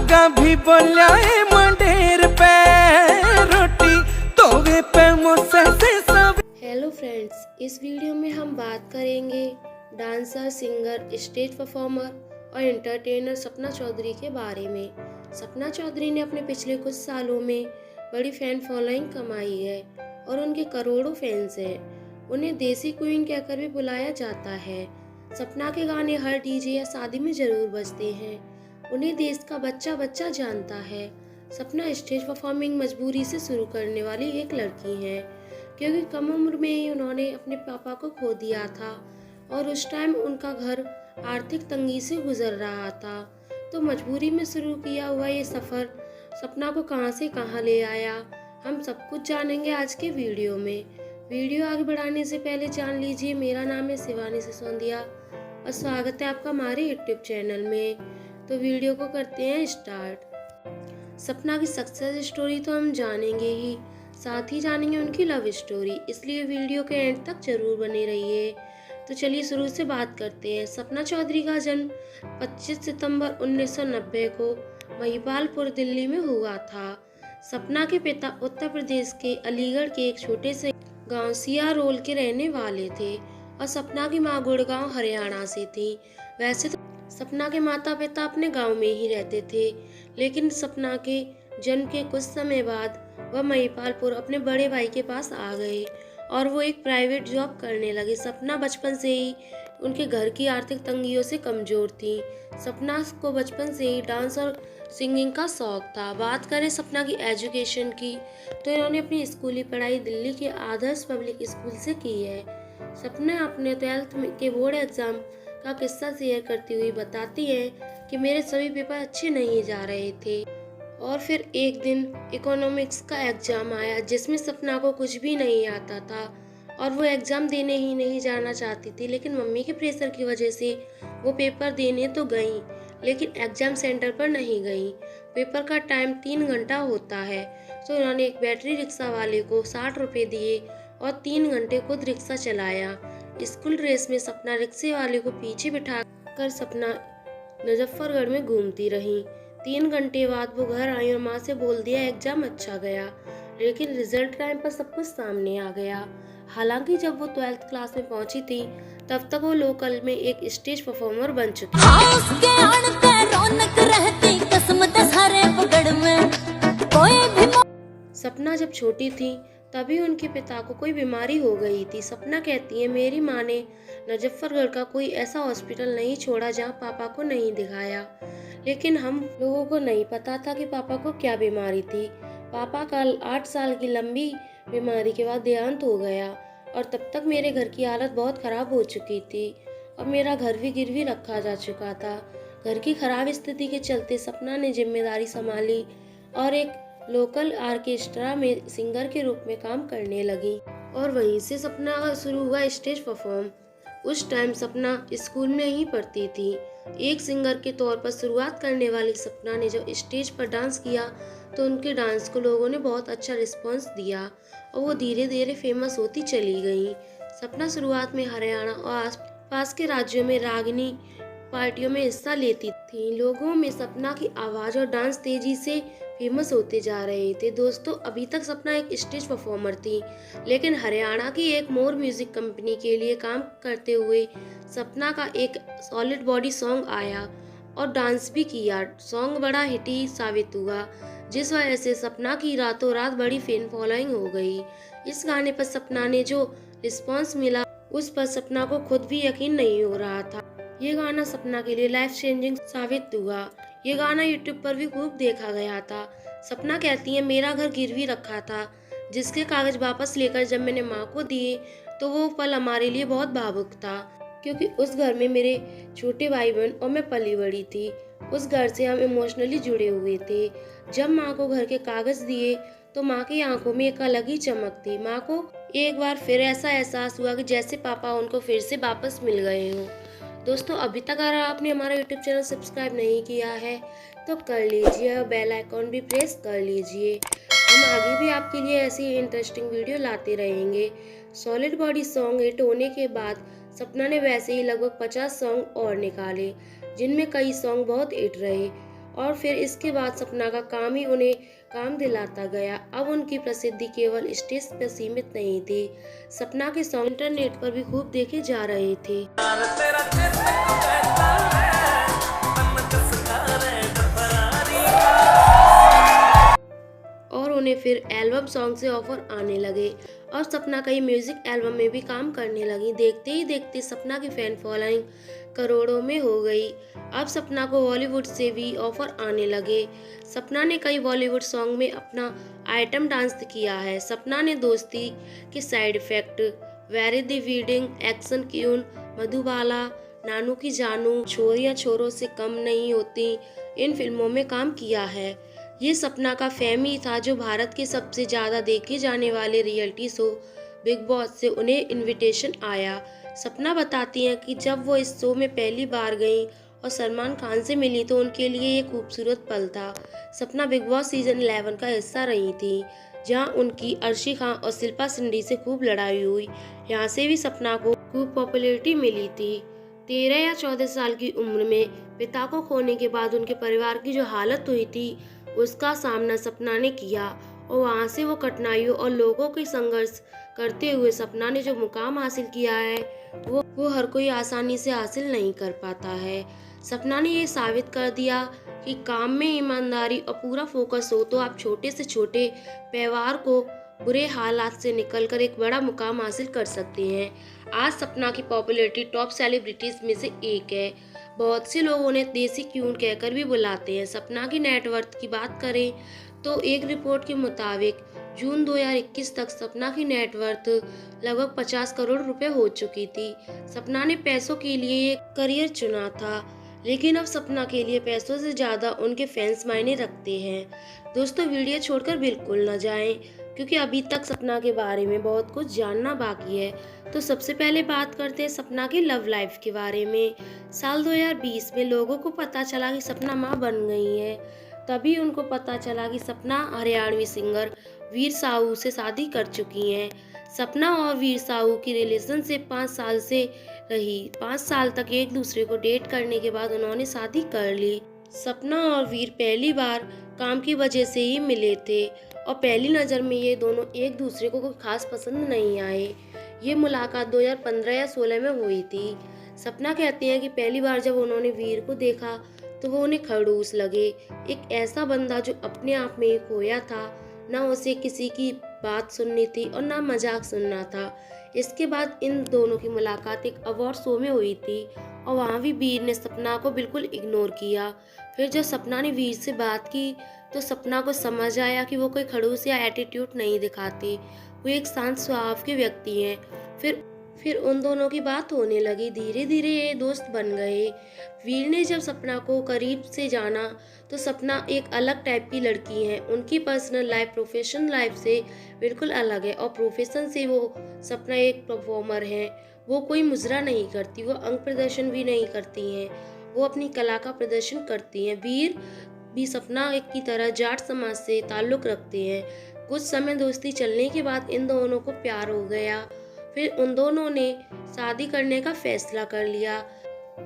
धागा भी बोलिया मंडेर पे रोटी तोवे पे मुझसे सब। हेलो फ्रेंड्स, इस वीडियो में हम बात करेंगे डांसर, सिंगर, स्टेज परफॉर्मर और एंटरटेनर सपना चौधरी के बारे में। सपना चौधरी ने अपने पिछले कुछ सालों में बड़ी फैन फॉलोइंग कमाई है और उनके करोड़ों फैंस हैं। उन्हें देसी क्वीन कहकर भी बुलाया जाता है। सपना के गाने हर डीजे या शादी में जरूर बजते हैं। उन्हें देश का बच्चा बच्चा जानता है। सपना स्टेज परफॉर्मिंग मजबूरी से शुरू करने वाली एक लड़की है, क्योंकि कम उम्र में ही उन्होंने अपने पापा को खो दिया था और उस टाइम उनका घर आर्थिक तंगी से गुजर रहा था। तो मजबूरी में शुरू किया हुआ ये सफ़र सपना को कहां से कहां ले आया, हम सब कुछ जानेंगे आज के वीडियो में। वीडियो आगे बढ़ाने से पहले जान लीजिए, मेरा नाम है शिवानी सिसोदिया और स्वागत है आपका हमारे यूट्यूब चैनल में। तो वीडियो को करते हैं स्टार्ट। सपना की सक्सेस स्टोरी तो हम जानेंगे ही, साथ ही जानेंगे उनकी लव स्टोरी, इसलिए वीडियो के एंड तक जरूर बने रहिए। तो चलिए शुरू से बात करते हैं। सपना चौधरी का जन्म 25 सितंबर 1990 को महिपालपुर दिल्ली में हुआ था। सपना के पिता उत्तर प्रदेश के अलीगढ़ के एक छोटे से गांव सियारोल के रहने वाले थे और सपना की मां गुड़गांव हरियाणा से थी। वैसे तो सपना के माता पिता अपने गांव में ही रहते थे, लेकिन सपना के जन्म के कुछ समय बाद वह महिपालपुर अपने बड़े भाई के पास आ गए और वो एक प्राइवेट जॉब करने लगे। सपना बचपन से ही उनके घर की आर्थिक तंगियों से कमजोर थी। सपना को बचपन से ही डांस और सिंगिंग का शौक था। बात करें सपना की एजुकेशन की, तो इन्होंने अपनी स्कूली पढ़ाई दिल्ली के आदर्श पब्लिक स्कूल से की है। सपना अपने 12th के बोर्ड एग्जाम का किस्सा शेयर करती हुई बताती है कि मेरे सभी पेपर अच्छे नहीं जा रहे थे और फिर एक दिन इकोनॉमिक्स का एग्जाम आया जिसमें सपना को कुछ भी नहीं आता था और वो एग्जाम देने ही नहीं जाना चाहती थी, लेकिन मम्मी के प्रेशर की वजह से वो पेपर देने तो गई, लेकिन एग्जाम सेंटर पर नहीं गई। पेपर का टाइम 3 घंटा होता है, तो उन्होंने एक बैटरी रिक्शा वाले को 60 रुपए दिए और 3 घंटे खुद रिक्शा चलाया। स्कूल ड्रेस में सपना रिक्शे वाले को पीछे बिठा कर सपना मुजफ्फरगढ़ में घूमती रही। 3 घंटे बाद वो घर आई और माँ से बोल दिया एग्जाम अच्छा गया, लेकिन रिजल्ट टाइम पर सब कुछ सामने आ गया। हालांकि जब वो 12th क्लास में पहुंची थी, तब तक वो लोकल में एक स्टेज परफॉर्मर बन चुकी थी। सपना जब छोटी थी तभी उनके पिता को कोई बीमारी हो गई थी। सपना कहती है मेरी माँ ने मुजफ्फरगढ़ का कोई ऐसा हॉस्पिटल नहीं छोड़ा जहाँ पापा को नहीं दिखाया, लेकिन हम लोगों को नहीं पता था कि पापा को क्या बीमारी थी। पापा का 8 साल की लंबी बीमारी के बाद देहांत हो गया और तब तक मेरे घर की हालत बहुत खराब हो चुकी थी और मेरा घर भी गिरवी रखा जा चुका था। घर की खराब स्थिति के चलते सपना ने जिम्मेदारी संभाली और एक लोकल ऑर्केस्ट्रा में सिंगर के रूप में काम करने लगी और वहीं से सपना का शुरू हुआ स्टेज परफॉर्म। उस टाइम सपना स्कूल में ही पढ़ती थी। एक सिंगर के तौर पर शुरुआत करने वाली सपना ने जब स्टेज पर डांस किया तो उनके डांस को लोगों ने बहुत अच्छा रिस्पांस दिया और वो धीरे धीरे फेमस होती चली गई। सपना शुरुआत में हरियाणा और आसपास के राज्यों में रागिनी पार्टियों में हिस्सा लेती थी। लोगों में सपना की आवाज और डांस तेजी से फेमस होते जा रहे थे। दोस्तों, अभी तक सपना एक स्टेज परफॉर्मर थी, लेकिन हरियाणा की एक मोर म्यूजिक कंपनी के लिए काम करते हुए सपना का एक सॉलिड बॉडी सॉन्ग आया और डांस भी किया। सॉन्ग बड़ा हिट साबित हुआ, जिस वजह से सपना की रातों रात बड़ी फैन फॉलोइंग हो गई। इस गाने पर सपना ने जो रिस्पॉन्स मिला उस पर सपना को खुद भी यकीन नहीं हो रहा था। ये गाना सपना के लिए लाइफ चेंजिंग साबित हुआ। ये गाना यूट्यूब पर भी खूब देखा गया था। सपना कहती है मेरा घर गिरवी रखा था, जिसके कागज वापस लेकर जब मैंने माँ को दिए तो वो पल हमारे लिए बहुत भावुक था, क्योंकि उस घर में मेरे छोटे भाई बहन और मैं पली बड़ी थी। उस घर से हम इमोशनली जुड़े हुए थे। जब माँ को घर के कागज दिए तो माँ की आंखों में एक अलग ही चमक थी। माँ को एक बार फिर ऐसा एहसास हुआ कि जैसे पापा उनको फिर से वापस मिल गए हों। दोस्तों, अभी तक अगर आपने हमारा यूट्यूब चैनल सब्सक्राइब नहीं किया है तो कर लीजिए और बेल आइकॉन भी प्रेस कर लीजिए। हम आगे भी आपके लिए ऐसी इंटरेस्टिंग वीडियो लाते रहेंगे। सॉलिड बॉडी सॉन्ग हिट होने के बाद सपना ने वैसे ही लगभग 50 सॉन्ग और निकाले, जिनमें कई सॉन्ग बहुत हिट रहे और फिर इसके बाद सपना का काम ही उन्हें काम दिलाता गया। अब उनकी प्रसिद्धि केवल स्टेज पर सीमित नहीं थी, सपना के सॉन्ग इंटरनेट पर भी खूब देखे जा रहे थे और उन्हें फिर एल्बम सॉन्ग से ऑफर आने लगे और सपना कई म्यूजिक एल्बम में भी काम करने लगी। देखते ही देखते सपना की फैन फॉलोइंग करोड़ों में हो गई। अब सपना को बॉलीवुड से भी ऑफर आने लगे। सपना ने कई बॉलीवुड सॉन्ग में अपना आइटम डांस किया है। सपना ने Dosti Ke side effect, Veere Di wedding, action queen, Madhubala, Nanu Ki Jaanu, छोरियां छोरों से कम नहीं होती, इन फिल्मों में काम किया है। ये सपना का फेम ही था जो भारत के सबसे ज़्यादा देखे जाने वाले रियलिटी शो बिग बॉस से उन्हें इनविटेशन आया। सपना बताती हैं कि जब वो इस शो में पहली बार गईं और सलमान खान से मिली तो उनके लिए ये खूबसूरत पल था। सपना बिग बॉस सीजन 11 का हिस्सा रही थी, जहां उनकी अर्शी खान और शिल्पा शिंदे से खूब लड़ाई हुई। यहाँ से भी सपना को खूब पॉपुलैरिटी मिली थी। 13 या 14 साल की उम्र में पिता को खोने के बाद उनके परिवार की जो हालत हुई थी उसका सामना सपना ने किया और वहाँ से वो कठिनाइयों और लोगों के संघर्ष करते हुए सपना ने जो मुकाम हासिल किया है वो हर कोई आसानी से हासिल नहीं कर पाता है। सपना ने ये साबित कर दिया कि काम में ईमानदारी और पूरा फोकस हो तो आप छोटे से छोटे व्यवहार को बुरे हालात से निकलकर एक बड़ा मुकाम हासिल कर सकते हैं। आज सपना की पॉपुलैरिटी टॉप सेलिब्रिटीज में से एक है। बहुत से लोग उन्हें देसी क्यून कहकर भी बुलाते हैं। सपना की नेटवर्थ की बात करें तो एक रिपोर्ट के मुताबिक जून 2021 तक सपना की नेटवर्थ लगभग 50 करोड़ रुपए हो चुकी थी। सपना ने पैसों के लिए एक करियर चुना था, लेकिन अब सपना के लिए पैसों से ज़्यादा उनके फैंस मायने रखते हैं। दोस्तों, वीडियो छोड़कर बिल्कुल न जाएं, क्योंकि अभी तक सपना के बारे में बहुत कुछ जानना बाकी है। तो सबसे पहले बात करते हैं सपना की लव लाइफ के बारे में। साल 2020 में लोगों को पता चला कि सपना मां बन गई है। तभी उनको पता चला कि सपना हरियाणवी सिंगर वीर साहू से शादी कर चुकी हैं। सपना और वीर साहू की रिलेशनशिप 5 साल से रही। 5 साल तक एक दूसरे को डेट करने के बाद उन्होंने शादी कर ली। सपना और वीर पहली बार काम की वजह से ही मिले थे और पहली नज़र में ये दोनों एक दूसरे को कोई खास पसंद नहीं आए। ये मुलाकात 2015 या 16 में हुई थी। सपना कहती हैं कि पहली बार जब उन्होंने वीर को देखा तो वो उन्हें खड़ूस लगे। एक ऐसा बंदा जो अपने आप में एक खोया था, ना उसे किसी की बात सुननी थी और ना मजाक सुनना था। इसके बाद इन दोनों की मुलाकात एक अवार्ड शो में हुई थी और वहाँ भी वीर ने सपना को बिल्कुल इग्नोर किया। फिर जब सपना ने वीर से बात की तो सपना को समझ आया कि वो कोई खड़ूस या एटीट्यूड नहीं दिखाते, वो एक शांत स्वभाव के व्यक्ति हैं। फिर उन दोनों की बात होने लगी। धीरे धीरे ये दोस्त बन गए। वीर ने जब सपना को करीब से जाना तो सपना एक अलग टाइप की लड़की है। उनकी पर्सनल लाइफ प्रोफेशनल लाइफ से बिल्कुल अलग है और प्रोफेशन से वो सपना एक परफॉर्मर है। वो कोई मुजरा नहीं करती, वो अंग प्रदर्शन भी नहीं करती हैं, वो अपनी कला का प्रदर्शन करती हैं। वीर भी सपना एक की तरह जाट समाज से ताल्लुक रखते हैं। कुछ समय दोस्ती चलने के बाद इन दोनों को प्यार हो गया। फिर उन दोनों ने शादी करने का फैसला कर लिया।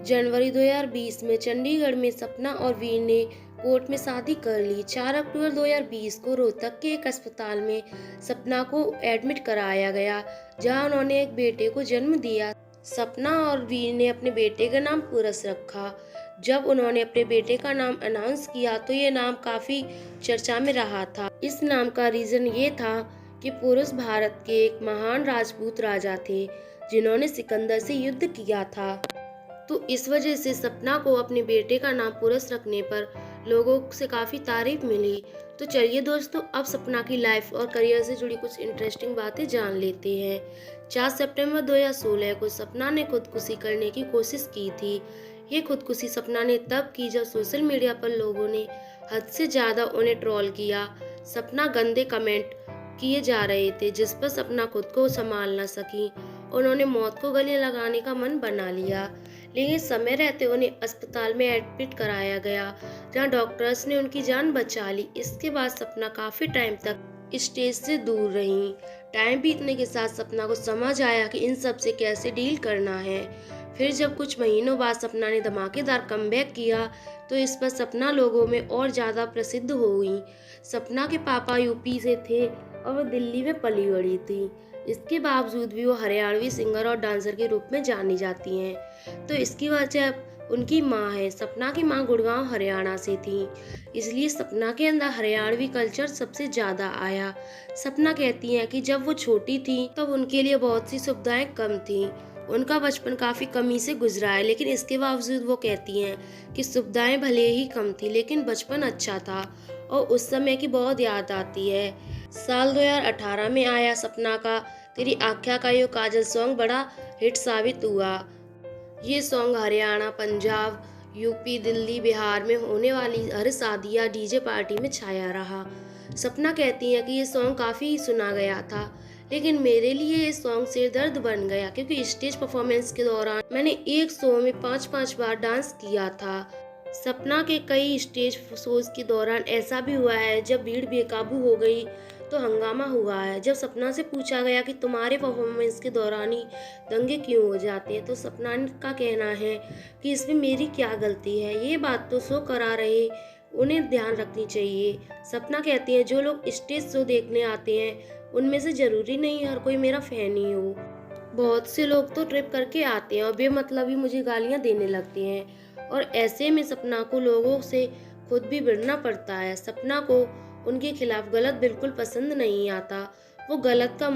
जनवरी 2020 में चंडीगढ़ में सपना और वीर ने कोर्ट में शादी कर ली। 4 अक्टूबर 2020 को रोहतक के एक अस्पताल में सपना को एडमिट कराया गया, जहां उन्होंने एक बेटे को जन्म दिया। सपना और वीर ने अपने बेटे का नाम पुरस रखा। जब उन्होंने अपने बेटे का नाम अनाउंस किया तो ये नाम काफी चर्चा में रहा था। इस नाम का रीजन ये था कि पुरुष भारत के एक महान राजपूत राजा थे जिन्होंने सिकंदर से युद्ध किया था। तो इस वजह से सपना को अपने बेटे का नाम पुरस रखने पर लोगों से काफ़ी तारीफ मिली। तो चलिए दोस्तों, अब सपना की लाइफ और करियर से जुड़ी कुछ इंटरेस्टिंग बातें जान लेते हैं। 4 सितंबर 2016 को सपना ने खुदकुशी करने की कोशिश की थी। ये खुदकुशी सपना ने तब की जब सोशल मीडिया पर लोगों ने हद से ज़्यादा उन्हें ट्रोल किया। सपना गंदे कमेंट किए जा रहे थे जिस पर सपना खुद को संभाल न सकी। उन्होंने मौत को गले लगाने का मन बना लिया, लेकिन समय रहते उन्हें अस्पताल में एडमिट कराया गया, जहां डॉक्टर्स ने उनकी जान बचा ली। इसके बाद सपना काफ़ी टाइम तक स्टेज से दूर रहीं। टाइम बीतने के साथ सपना को समझ आया कि इन सब से कैसे डील करना है। फिर जब कुछ महीनों बाद सपना ने धमाकेदार कमबैक किया तो इस पर सपना लोगों में और ज़्यादा प्रसिद्ध हो गई। सपना के पापा यूपी से थे और वो दिल्ली में पली बड़ी थी। इसके बावजूद भी वो हरियाणवी सिंगर और डांसर के रूप में जानी जाती हैं। तो इसकी वजह उनकी माँ है। सपना की माँ गुड़गांव हरियाणा से थी, इसलिए सपना के अंदर हरियाणवी कल्चर सबसे ज़्यादा आया। सपना कहती हैं कि जब वो छोटी थी तब उनके लिए बहुत सी सुविधाएं कम थीं। उनका बचपन काफ़ी कमी से गुजरा है, लेकिन इसके बावजूद वो कहती हैं कि सुविधाएं भले ही कम थी लेकिन बचपन अच्छा था और उस समय की बहुत याद आती है। साल 2018 में आया सपना का तेरी आख्या का यो काजल सॉन्ग बड़ा हिट साबित हुआ। ये सॉन्ग हरियाणा, पंजाब, यूपी, दिल्ली, बिहार में होने वाली हर शादी या डीजे पार्टी में छाया रहा। सपना कहती हैं कि ये सॉन्ग काफ़ी सुना गया था, लेकिन मेरे लिए ये सॉन्ग सिरदर्द बन गया क्योंकि स्टेज परफॉर्मेंस के दौरान मैंने एक शो में 5-5 बार डांस किया था। सपना के कई स्टेज शोज के दौरान ऐसा भी हुआ है जब भीड़ बेकाबू हो गई तो हंगामा हुआ है। जब सपना से पूछा गया कि तुम्हारे परफॉर्मेंस के दौरान ही दंगे क्यों हो जाते हैं तो सपना का कहना है कि इसमें मेरी क्या गलती है, ये बात तो शो करा रहे उन्हें ध्यान रखनी चाहिए। सपना कहती हैं जो लोग स्टेज शो देखने आते हैं उनमें से जरूरी नहीं हर कोई मेरा फैन ही हो। बहुत से लोग तो ट्रिप करके आते हैं और बेमतलब ही मुझे गालियाँ देने लगते हैं और ऐसे में सपना को लोगों से खुद भी भिड़ना पड़ता है। सपना को उनके खिलाफ गलत बिल्कुल पसंद नहीं आता। वो गलत का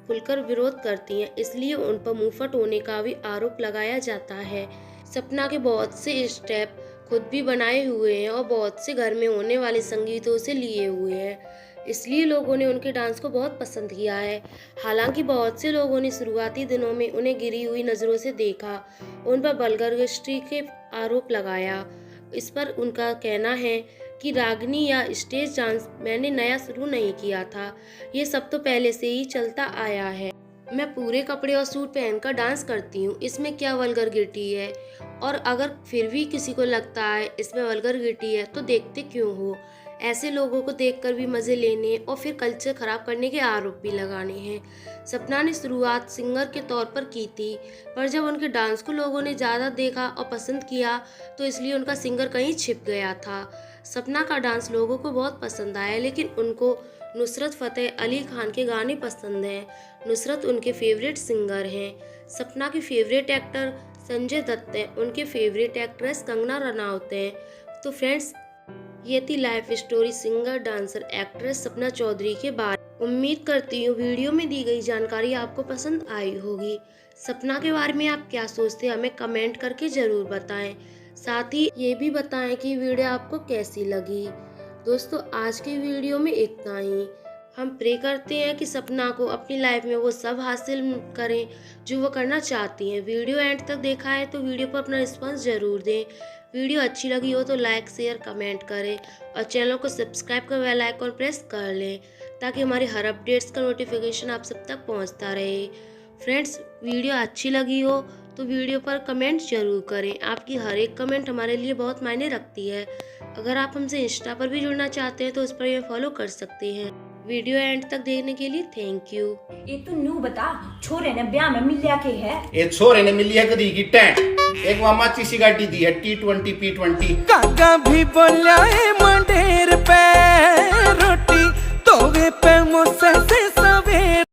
खुलकर विरोध करती हैं, इसलिए उन पर मुंहफट होने का भी आरोप लगाया जाता है। सपना के बहुत से स्टेप खुद भी बनाए हुए हैं और बहुत से घर में होने वाले संगीतों से लिए हुए हैं, इसलिए लोगों ने उनके डांस को बहुत पसंद किया है। हालांकि बहुत से लोगों ने शुरुआती दिनों में उन्हें गिरी हुई नज़रों से देखा, उन पर वल्गरिटी के आरोप लगाया। इस पर उनका कहना है कि रागनी या स्टेज डांस मैंने नया शुरू नहीं किया था, ये सब तो पहले से ही चलता आया है। मैं पूरे कपड़े और सूट पहनकर डांस करती हूँ, इसमें क्या वल्गरिटी है? और अगर फिर भी किसी को लगता है इसमें वल्गरिटी है तो देखते क्यों हो? ऐसे लोगों को देखकर भी मज़े लेने और फिर कल्चर ख़राब करने के आरोप भी लगाने हैं। सपना ने शुरुआत सिंगर के तौर पर की थी, पर जब उनके डांस को लोगों ने ज़्यादा देखा और पसंद किया तो इसलिए उनका सिंगर कहीं छिप गया था। सपना का डांस लोगों को बहुत पसंद आया, लेकिन उनको नुसरत फ़तेह अली खान के गाने पसंद हैं। नुसरत उनके फेवरेट सिंगर हैं। सपना के फेवरेट एक्टर संजय दत्त हैं, उनके फेवरेट एक्ट्रेस कंगना रनौत हैं। तो फ्रेंड्स, ये थी life story singer, dancer, actress Sapna Chaudhary के बारे। उम्मीद करती हूँ वीडियो में दी गई जानकारी आपको पसंद आई होगी। सपना के बारे में आप क्या सोचते हैं हमें कमेंट करके ज़रूर बताएं। साथ ही ये भी बताएं कि वीडियो आपको कैसी लगी। दोस्तों, आज की वीडियो में इतना ही। हम प्रे करते हैं कि सपना को अपनी लाइफ में वो सब हासिल करें जो वो करना चाहती हैं। वीडियो एंड तक देखा है तो वीडियो पर अपना रिस्पॉन्स ज़रूर दें। वीडियो अच्छी लगी हो तो लाइक, शेयर, कमेंट करें और चैनल को सब्सक्राइब कर बेल आइकन प्रेस कर लें ताकि हमारे हर अपडेट्स का नोटिफिकेशन आप सब तक पहुंचता रहे। फ्रेंड्स, वीडियो अच्छी लगी हो तो वीडियो पर कमेंट जरूर करें। आपकी हर एक कमेंट हमारे लिए बहुत मायने रखती है। अगर आप हमसे इंस्टा पर भी जुड़ना चाहते हैं तो उस पर ये फॉलो कर सकते हैं। वीडियो एंड तक देखने के लिए थैंक यू। ये तो न्यू बता, छोरे ने ब्याह में मिलिया के है। ये छोरे ने मिलिया कदी की टैं एक मामा चीसी गाड़ी दी है T20 P20। काका भी बोला है मंडेर पे रोटी तोगे पे मुझसे सवेर